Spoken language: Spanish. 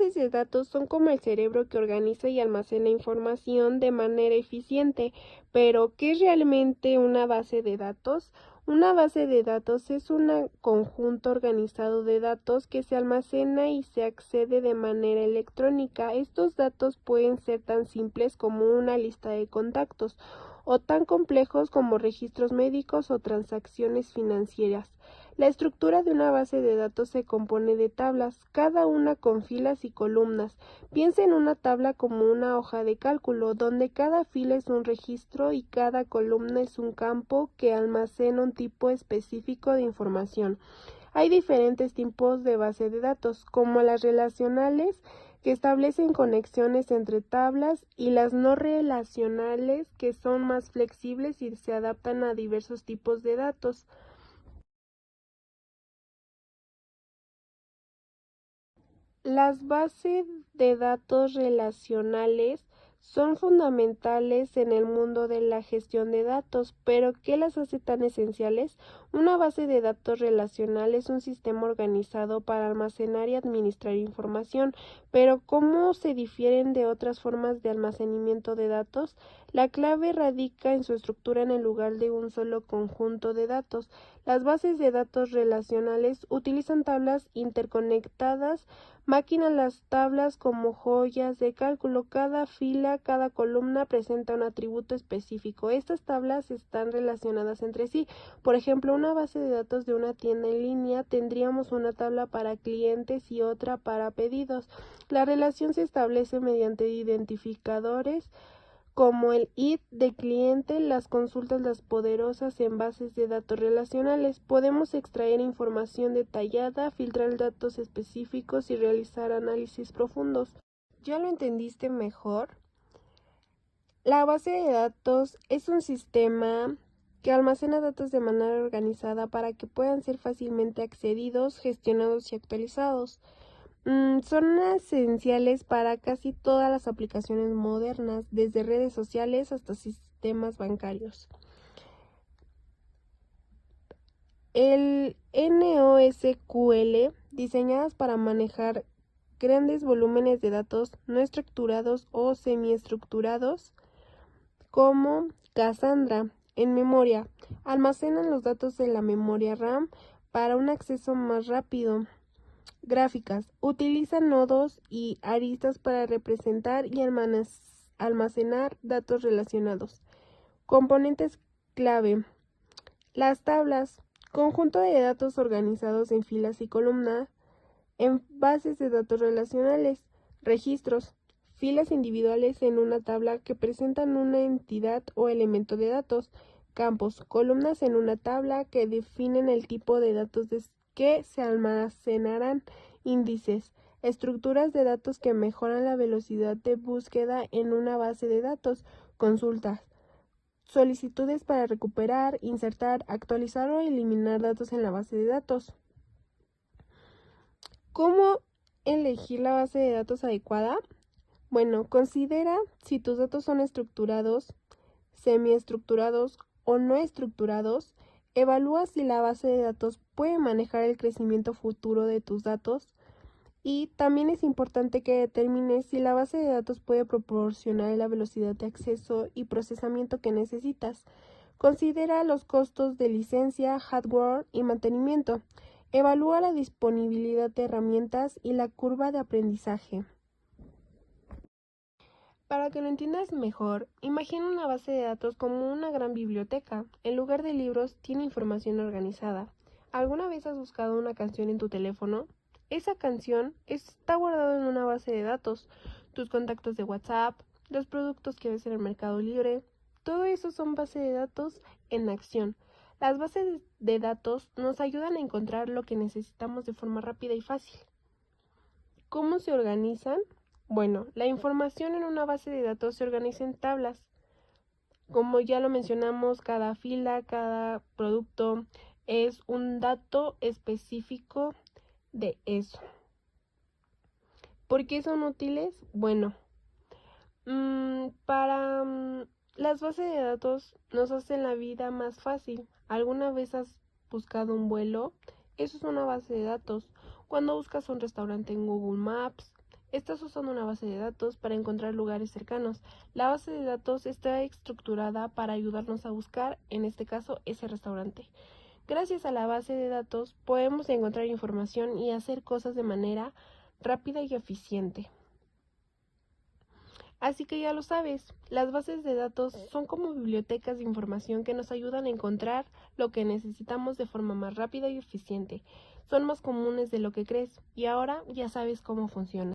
bases de datos son como el cerebro que organiza y almacena información de manera eficiente. Pero, ¿qué es realmente una base de datos? Una base de datos es un conjunto organizado de datos que se almacena y se accede de manera electrónica. Estos datos pueden ser tan simples como una lista de contactos o tan complejos como registros médicos o transacciones financieras. La estructura de una base de datos se compone de tablas, cada una con filas y columnas. Piensa en una tabla como una hoja de cálculo, donde cada fila es un registro y cada columna es un campo que almacena un tipo específico de información. Hay diferentes tipos de base de datos, como las relacionales, que establecen conexiones entre tablas, y las no relacionales, que son más flexibles y se adaptan a diversos tipos de datos. Las bases de datos relacionales son fundamentales en el mundo de la gestión de datos, pero ¿qué las hace tan esenciales? Una base de datos relacional es un sistema organizado para almacenar y administrar información, pero ¿cómo se difieren de otras formas de almacenamiento de datos? La clave radica en su estructura en el lugar de un solo conjunto de datos. Las bases de datos relacionales utilizan tablas interconectadas, máquinas las tablas como joyas de cálculo. Cada fila, cada columna presenta un atributo específico. Estas tablas están relacionadas entre sí. Por ejemplo, una base de datos de una tienda en línea tendríamos una tabla para clientes y otra para pedidos. La relación se establece mediante identificadores como el ID de cliente. Las consultas las poderosas en bases de datos relacionales. Podemos extraer información detallada, filtrar datos específicos y realizar análisis profundos. ¿Ya lo entendiste mejor? La base de datos es un sistema que almacena datos de manera organizada para que puedan ser fácilmente accedidos, gestionados y actualizados. Son esenciales para casi todas las aplicaciones modernas, desde redes sociales hasta sistemas bancarios. El NoSQL, diseñadas para manejar grandes volúmenes de datos no estructurados o semiestructurados, como Cassandra, en memoria, almacenan los datos de la memoria RAM para un acceso más rápido. Gráficas. Utilizan nodos y aristas para representar y almacenar datos relacionados. Componentes clave. Las tablas. Conjunto de datos organizados en filas y columnas en bases de datos relacionales. Registros. Filas individuales en una tabla que presentan una entidad o elemento de datos. Campos. Columnas en una tabla que definen el tipo de datos que se almacenarán. Índices. Estructuras de datos que mejoran la velocidad de búsqueda en una base de datos. Consultas. Solicitudes para recuperar, insertar, actualizar o eliminar datos en la base de datos. ¿Cómo elegir la base de datos adecuada? Bueno, considera si tus datos son estructurados, semiestructurados o no estructurados. Evalúa si la base de datos puede manejar el crecimiento futuro de tus datos. Y también es importante que determines si la base de datos puede proporcionar la velocidad de acceso y procesamiento que necesitas. Considera los costos de licencia, hardware y mantenimiento. Evalúa la disponibilidad de herramientas y la curva de aprendizaje. Para que lo entiendas mejor, imagina una base de datos como una gran biblioteca. En lugar de libros, tiene información organizada. ¿Alguna vez has buscado una canción en tu teléfono? Esa canción está guardada en una base de datos. Tus contactos de WhatsApp, los productos que ves en el Mercado Libre, todo eso son bases de datos en acción. Las bases de datos nos ayudan a encontrar lo que necesitamos de forma rápida y fácil. ¿Cómo se organizan? Bueno, la información en una base de datos se organiza en tablas. Como ya lo mencionamos, cada fila, cada producto es un dato específico de eso. ¿Por qué son útiles? Bueno, para las bases de datos nos hacen la vida más fácil. ¿Alguna vez has buscado un vuelo? Eso es una base de datos. Cuando buscas un restaurante en Google Maps, Estás usando una base de datos para encontrar lugares cercanos. La base de datos está estructurada para ayudarnos a buscar, en este caso, ese restaurante. Gracias a la base de datos podemos encontrar información y hacer cosas de manera rápida y eficiente. Así que ya lo sabes, las bases de datos son como bibliotecas de información que nos ayudan a encontrar lo que necesitamos de forma más rápida y eficiente. Son más comunes de lo que crees y ahora ya sabes cómo funcionan.